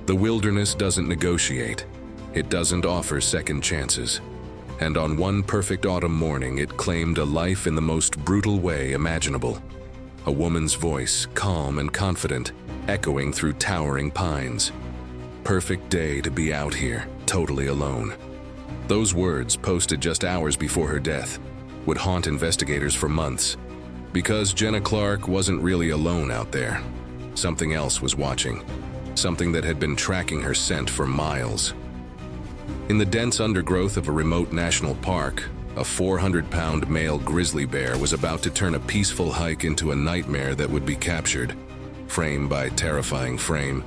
The wilderness doesn't negotiate. It doesn't offer second chances. And on one perfect autumn morning, it claimed a life in the most brutal way imaginable. A woman's voice, calm and confident, echoing through towering pines. Perfect day to be out here, totally alone. Those words, posted just hours before her death, would haunt investigators for months. Because Jenna Clarke wasn't really alone out there. Something else was watching. Something that had been tracking her scent for miles. In the dense undergrowth of a remote national park, a 400-pound male grizzly bear was about to turn a peaceful hike into a nightmare that would be captured, frame by terrifying frame,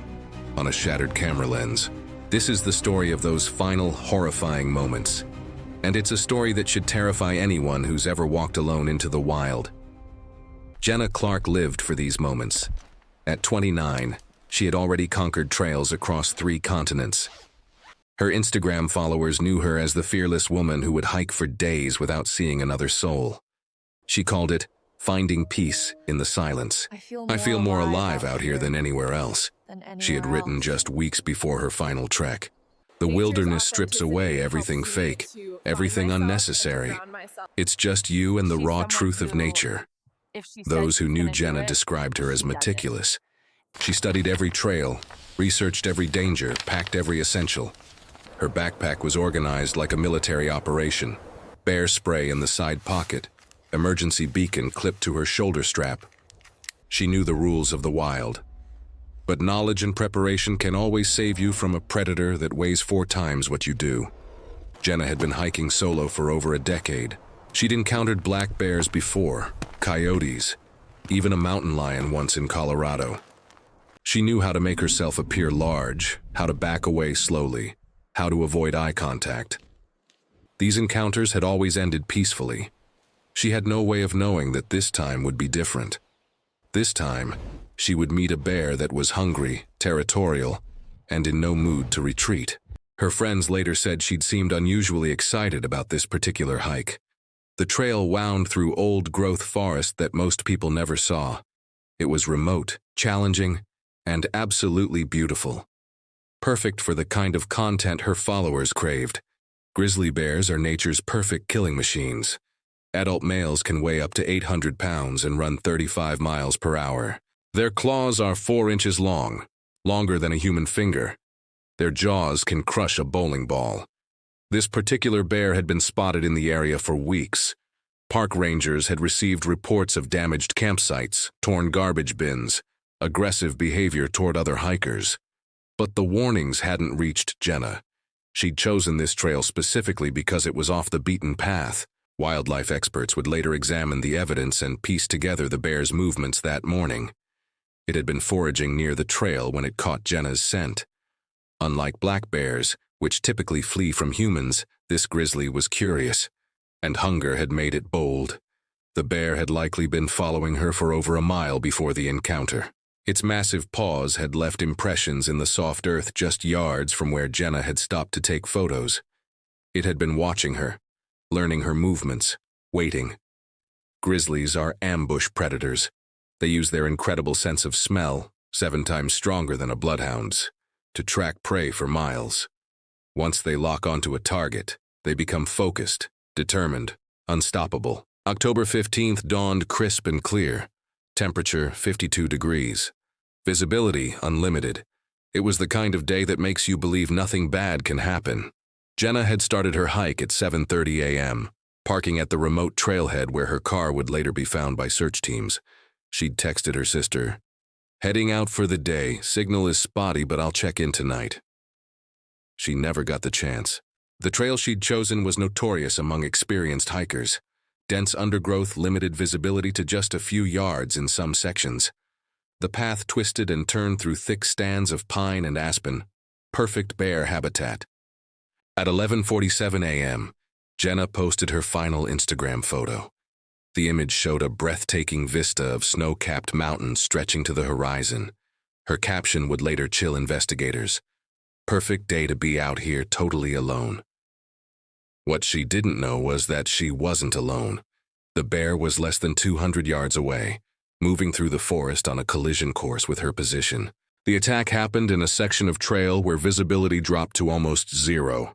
on a shattered camera lens. This is the story of those final, horrifying moments. And it's a story that should terrify anyone who's ever walked alone into the wild. Jenna Clarke lived for these moments. At 29, she had already conquered trails across 3 continents. Her Instagram followers knew her as the fearless woman who would hike for days without seeing another soul. She called it finding peace in the silence. I feel more alive out here than anywhere else, she had written just weeks before her final trek. The wilderness strips away everything fake, everything unnecessary. It's just you and the raw truth of nature. Those who knew Jenna described her as meticulous. She studied every trail, researched every danger, packed every essential. Her backpack was organized like a military operation. Bear spray in the side pocket, emergency beacon clipped to her shoulder strap. She knew the rules of the wild. But knowledge and preparation can always save you from a predator that weighs 4 times what you do. Jenna had been hiking solo for over a decade. She'd encountered black bears before, coyotes, even a mountain lion once in Colorado. She knew how to make herself appear large, how to back away slowly, how to avoid eye contact. These encounters had always ended peacefully. She had no way of knowing that this time would be different. This time, she would meet a bear that was hungry, territorial, and in no mood to retreat. Her friends later said she'd seemed unusually excited about this particular hike. The trail wound through old-growth forest that most people never saw. It was remote, challenging, and absolutely beautiful. Perfect for the kind of content her followers craved. Grizzly bears are nature's perfect killing machines. Adult males can weigh up to 800 pounds and run 35 miles per hour. Their claws are 4 inches long, longer than a human finger. Their jaws can crush a bowling ball. This particular bear had been spotted in the area for weeks. Park rangers had received reports of damaged campsites, torn garbage bins, aggressive behavior toward other hikers. But the warnings hadn't reached Jenna. She'd chosen this trail specifically because it was off the beaten path. Wildlife experts would later examine the evidence and piece together the bear's movements that morning. It had been foraging near the trail when it caught Jenna's scent. Unlike black bears, which typically flee from humans, this grizzly was curious, and hunger had made it bold. The bear had likely been following her for over a mile before the encounter. Its massive paws had left impressions in the soft earth just yards from where Jenna had stopped to take photos. It had been watching her, learning her movements, waiting. Grizzlies are ambush predators. They use their incredible sense of smell, 7 times stronger than a bloodhound's, to track prey for miles. Once they lock onto a target, they become focused, determined, unstoppable. October 15th dawned crisp and clear. Temperature 52 degrees. Visibility unlimited. It was the kind of day that makes you believe nothing bad can happen. Jenna had started her hike at 7:30 a.m., parking at the remote trailhead where her car would later be found by search teams. She'd texted her sister, "Heading out for the day. Signal is spotty, but I'll check in tonight." She never got the chance. The trail she'd chosen was notorious among experienced hikers. Dense undergrowth limited visibility to just a few yards in some sections. The path twisted and turned through thick stands of pine and aspen, perfect bear habitat. At 11:47 a.m., Jenna posted her final Instagram photo. The image showed a breathtaking vista of snow-capped mountains stretching to the horizon. Her caption would later chill investigators. "Perfect day to be out here totally alone." What she didn't know was that she wasn't alone. The bear was less than 200 yards away, moving through the forest on a collision course with her position. The attack happened in a section of trail where visibility dropped to almost zero.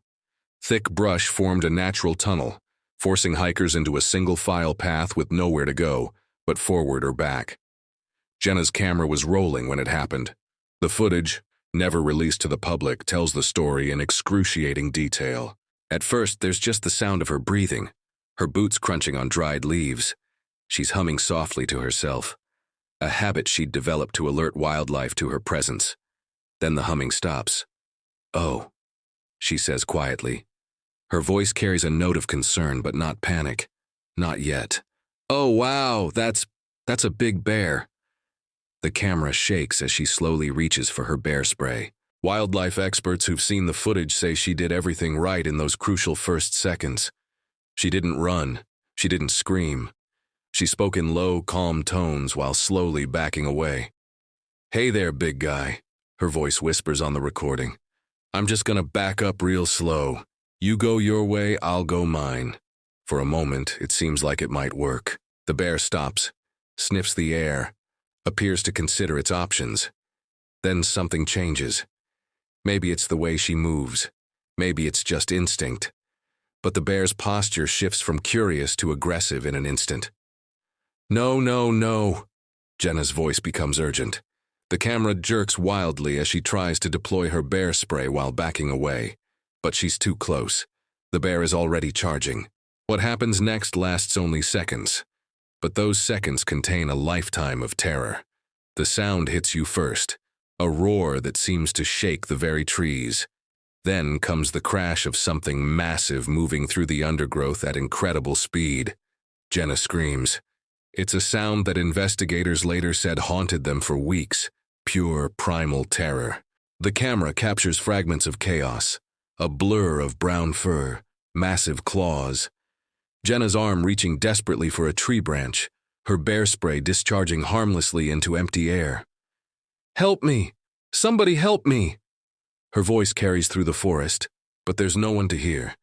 Thick brush formed a natural tunnel, forcing hikers into a single-file path with nowhere to go, but forward or back. Jenna's camera was rolling when it happened. The footage, never released to the public, tells the story in excruciating detail. At first, there's just the sound of her breathing, her boots crunching on dried leaves. She's humming softly to herself, a habit she'd developed to alert wildlife to her presence. Then the humming stops. "Oh," she says quietly. Her voice carries a note of concern, but not panic. Not yet. "Oh, wow, that's a big bear." The camera shakes as she slowly reaches for her bear spray. Wildlife experts who've seen the footage say she did everything right in those crucial first seconds. She didn't run. She didn't scream. She spoke in low, calm tones while slowly backing away. "Hey there, big guy," her voice whispers on the recording. "I'm just gonna back up real slow. You go your way, I'll go mine." For a moment, it seems like it might work. The bear stops, sniffs the air, appears to consider its options. Then something changes. Maybe it's the way she moves. Maybe it's just instinct. But the bear's posture shifts from curious to aggressive in an instant. "No, no, no." Jenna's voice becomes urgent. The camera jerks wildly as she tries to deploy her bear spray while backing away. But she's too close. The bear is already charging. What happens next lasts only seconds. But those seconds contain a lifetime of terror. The sound hits you first, a roar that seems to shake the very trees. Then comes the crash of something massive moving through the undergrowth at incredible speed. Jenna screams. It's a sound that investigators later said haunted them for weeks, pure primal terror. The camera captures fragments of chaos, a blur of brown fur, massive claws. Jenna's arm reaching desperately for a tree branch, her bear spray discharging harmlessly into empty air. "Help me! Somebody help me!" Her voice carries through the forest, but there's no one to hear.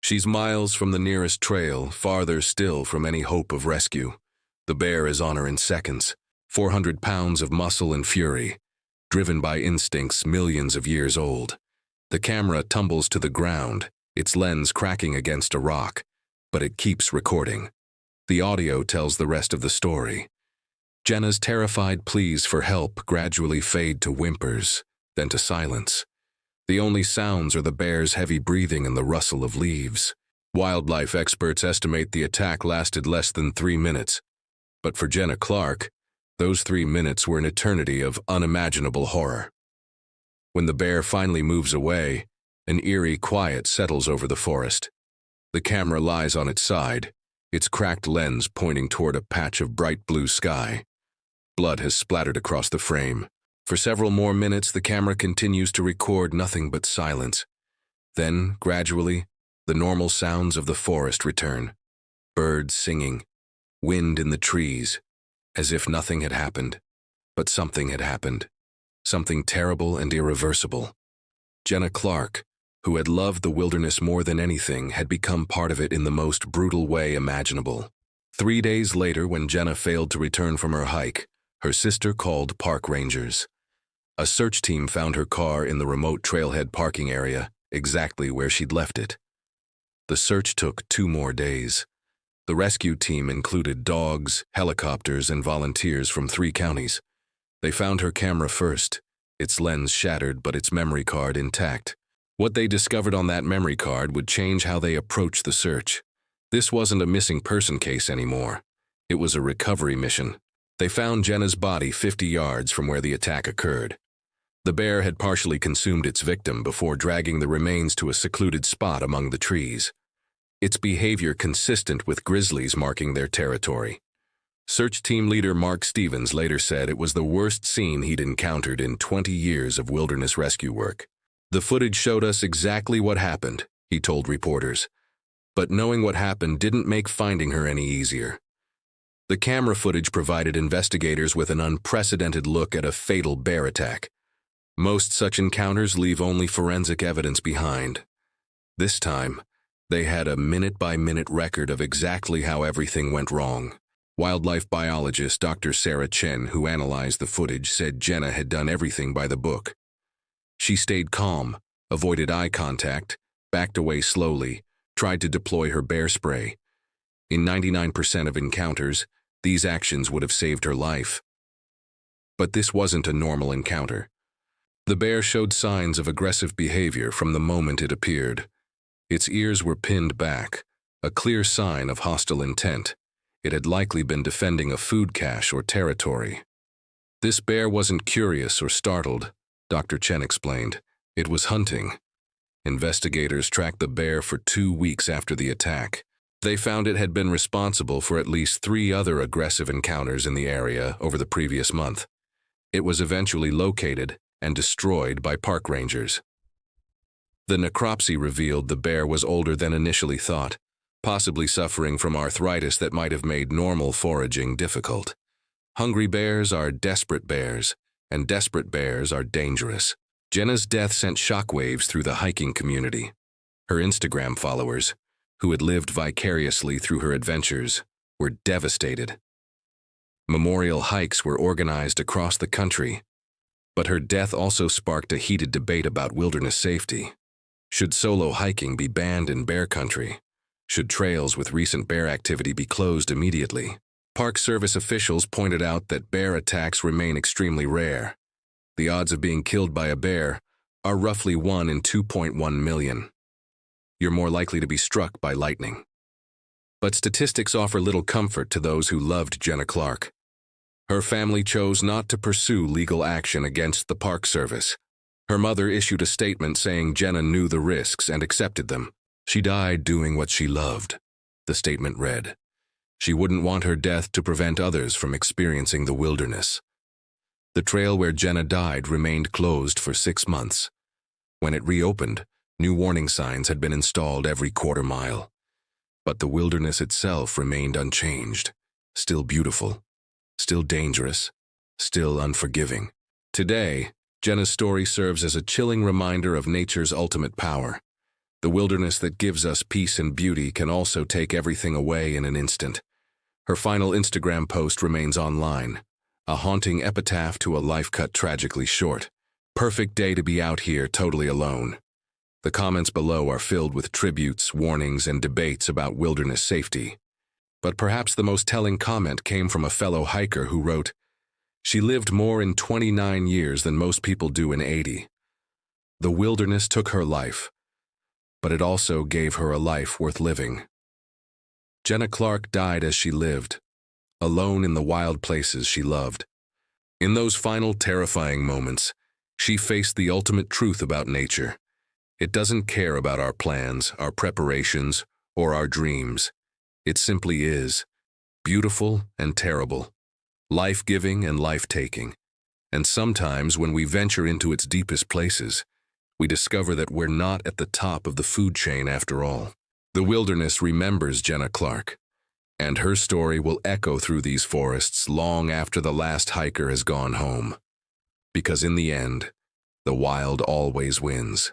She's miles from the nearest trail, farther still from any hope of rescue. The bear is on her in seconds, 400 pounds of muscle and fury, driven by instincts millions of years old. The camera tumbles to the ground, its lens cracking against a rock, but it keeps recording. The audio tells the rest of the story. Jenna's terrified pleas for help gradually fade to whimpers, then to silence. The only sounds are the bear's heavy breathing and the rustle of leaves. Wildlife experts estimate the attack lasted less than 3 minutes. But for Jenna Clarke, those 3 minutes were an eternity of unimaginable horror. When the bear finally moves away, an eerie quiet settles over the forest. The camera lies on its side, its cracked lens pointing toward a patch of bright blue sky. Blood has splattered across the frame. For several more minutes, the camera continues to record nothing but silence. Then, gradually, the normal sounds of the forest return. Birds singing, wind in the trees, as if nothing had happened. But something had happened. Something terrible and irreversible. Jenna Clarke, who had loved the wilderness more than anything, had become part of it in the most brutal way imaginable. 3 days later, when Jenna failed to return from her hike, her sister called park rangers. A search team found her car in the remote trailhead parking area, exactly where she'd left it. The search took 2 more days. The rescue team included dogs, helicopters, and volunteers from 3 counties. They found her camera first, its lens shattered but its memory card intact. What they discovered on that memory card would change how they approached the search. This wasn't a missing person case anymore. It was a recovery mission. They found Jenna's body 50 yards from where the attack occurred. The bear had partially consumed its victim before dragging the remains to a secluded spot among the trees. Its behavior consistent with grizzlies marking their territory. Search team leader Mark Stevens later said it was the worst scene he'd encountered in 20 years of wilderness rescue work. "The footage showed us exactly what happened," he told reporters. But knowing what happened didn't make finding her any easier. The camera footage provided investigators with an unprecedented look at a fatal bear attack. Most such encounters leave only forensic evidence behind. This time, they had a minute-by-minute record of exactly how everything went wrong. Wildlife biologist Dr. Sarah Chen, who analyzed the footage, said Jenna had done everything by the book. She stayed calm, avoided eye contact, backed away slowly, tried to deploy her bear spray. In 99% of encounters, these actions would have saved her life. But this wasn't a normal encounter. The bear showed signs of aggressive behavior from the moment it appeared. Its ears were pinned back, a clear sign of hostile intent. It had likely been defending a food cache or territory. This bear wasn't curious or startled, Dr. Chen explained. It was hunting. Investigators tracked the bear for 2 weeks after the attack. They found it had been responsible for at least 3 other aggressive encounters in the area over the previous month. It was eventually located and destroyed by park rangers. The necropsy revealed the bear was older than initially thought, possibly suffering from arthritis that might have made normal foraging difficult. Hungry bears are desperate bears, and desperate bears are dangerous. Jenna's death sent shockwaves through the hiking community. Her Instagram followers, who had lived vicariously through her adventures, were devastated. Memorial hikes were organized across the country, but her death also sparked a heated debate about wilderness safety. Should solo hiking be banned in bear country? Should trails with recent bear activity be closed immediately? Park Service officials pointed out that bear attacks remain extremely rare. The odds of being killed by a bear are roughly 1 in 2.1 million. You're more likely to be struck by lightning. But statistics offer little comfort to those who loved Jenna Clarke. Her family chose not to pursue legal action against the Park Service. Her mother issued a statement saying Jenna knew the risks and accepted them. She died doing what she loved, the statement read. She wouldn't want her death to prevent others from experiencing the wilderness. The trail where Jenna died remained closed for 6 months. When it reopened, new warning signs had been installed every quarter mile. But the wilderness itself remained unchanged, still beautiful, still dangerous, still unforgiving. Today, Jenna's story serves as a chilling reminder of nature's ultimate power. The wilderness that gives us peace and beauty can also take everything away in an instant. Her final Instagram post remains online, a haunting epitaph to a life cut tragically short. Perfect day to be out here totally alone. The comments below are filled with tributes, warnings, and debates about wilderness safety. But perhaps the most telling comment came from a fellow hiker who wrote, "She lived more in 29 years than most people do in 80. The wilderness took her life, but it also gave her a life worth living." Jenna Clarke died as she lived, alone in the wild places she loved. In those final terrifying moments, she faced the ultimate truth about nature. It doesn't care about our plans, our preparations, or our dreams. It simply is, beautiful and terrible, life-giving and life-taking. And sometimes when we venture into its deepest places, we discover that we're not at the top of the food chain after all. The wilderness remembers Jenna Clarke, and her story will echo through these forests long after the last hiker has gone home. Because in the end, the wild always wins.